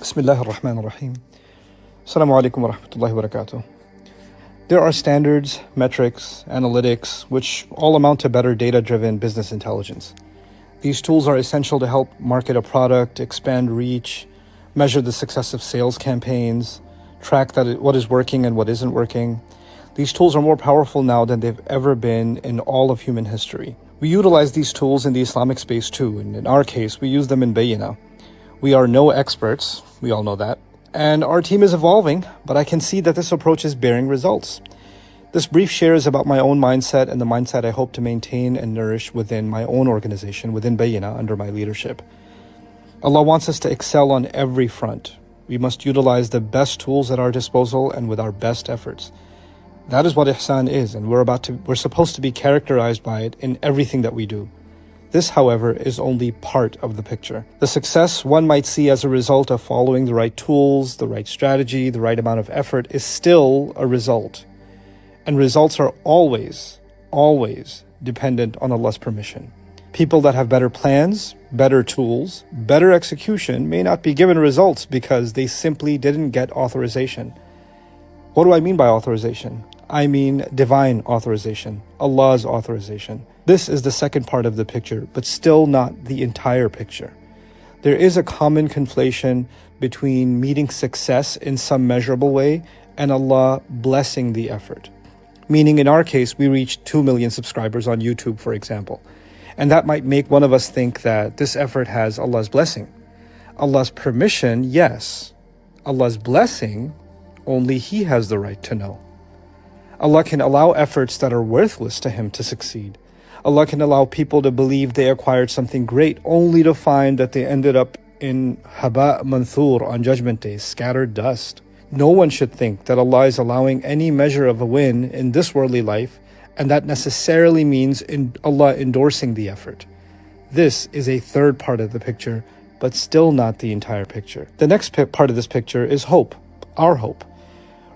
Bismillah ar-Rahman ar-Rahim. Assalamu alaikum wa rahmatullahi wa barakatuh. There are standards, metrics, analytics, which all amount to better data-driven business intelligence. These tools are essential to help market a product, expand reach, measure the success of sales campaigns, track what is working and what isn't working. These tools are more powerful now than they've ever been in all of human history. We utilize these tools in the Islamic space too, and in our case, we use them in Bayina. We are no experts, we all know that, and our team is evolving, but I can see that this approach is bearing results. This brief share is about my own mindset and the mindset I hope to maintain and nourish within my own organization, within Bayina, under my leadership. Allah wants us to excel on every front. We must utilize the best tools at our disposal and with our best efforts. That is what ihsan is, and we're supposed to be characterized by it in everything that we do. This, however, is only part of the picture. The success one might see as a result of following the right tools, the right strategy, the right amount of effort is still a result. And results are always dependent on Allah's permission. People that have better plans, better tools, better execution may not be given results because they simply didn't get authorization. What do I mean by authorization? I mean divine authorization, Allah's authorization. This is the second part of the picture, but still not the entire picture. There is a common conflation between meeting success in some measurable way and Allah blessing the effort. Meaning in our case, we reached 2 million subscribers on YouTube, for example. And that might make one of us think that this effort has Allah's blessing. Allah's permission, yes. Allah's blessing, only He has the right to know. Allah can allow efforts that are worthless to Him to succeed. Allah can allow people to believe they acquired something great only to find that they ended up in haba manthur on Judgment Day, scattered dust. No one should think that Allah is allowing any measure of a win in this worldly life, and that necessarily means Allah endorsing the effort. This is a third part of the picture, but still not the entire picture. The next part of this picture is hope, our hope.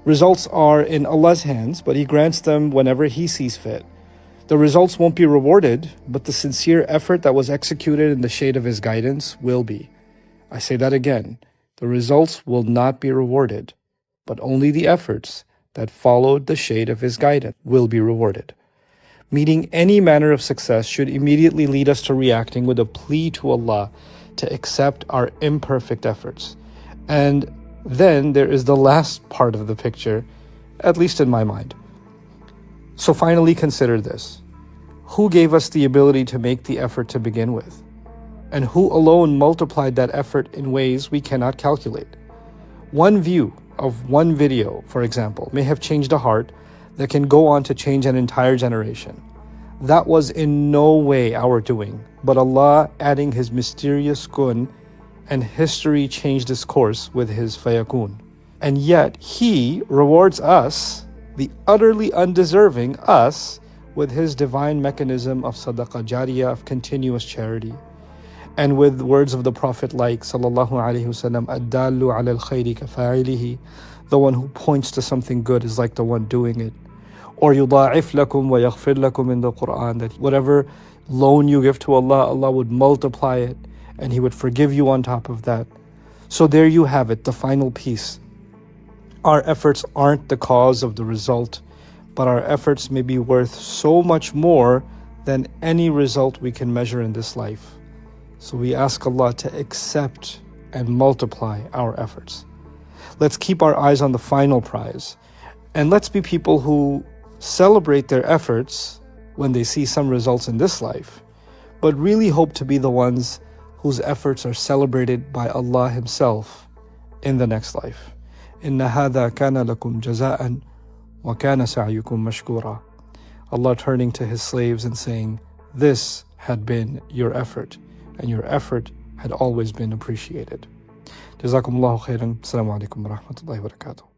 Results are in Allah's hands, but He grants them whenever He sees fit. The results won't be rewarded, but the sincere effort that was executed in the shade of His guidance will be. I say that again. The results will not be rewarded, but only the efforts that followed the shade of His guidance will be rewarded. Meeting any manner of success should immediately lead us to reacting with a plea to Allah to accept our imperfect efforts. And then there is the last part of the picture, at least in my mind. So finally consider this. Who gave us the ability to make the effort to begin with? And who alone multiplied that effort in ways we cannot calculate? One view of one video, for example, may have changed a heart that can go on to change an entire generation. That was in no way our doing, but Allah adding His mysterious kun, and history changed its course with His fayakun. And yet He rewards us, the utterly undeserving us, with His divine mechanism of sadaqah jariyah, of continuous charity. And with words of the Prophet like sallallahu alaihi wasallam, ad-dallu ala al-khayri kafa'ilihi, the one who points to something good is like the one doing it. Or yuda'if lakum wa yaghfir lakum in the Quran, that whatever loan you give to Allah, Allah would multiply it and He would forgive you on top of that. So there you have it, the final piece. Our efforts aren't the cause of the result, but our efforts may be worth so much more than any result we can measure in this life. So we ask Allah to accept and multiply our efforts. Let's keep our eyes on the final prize, and let's be people who celebrate their efforts when they see some results in this life, but really hope to be the ones whose efforts are celebrated by Allah Himself in the next life. Inna hadha kana lakum jaza'an wa kana sa'yukum mashkura. Allah turning to His slaves and saying, this had been your effort, and your effort had always been appreciated. Jazakumullahu khairan. Assalamu alaikum wa rahmatullahi wa barakatuh.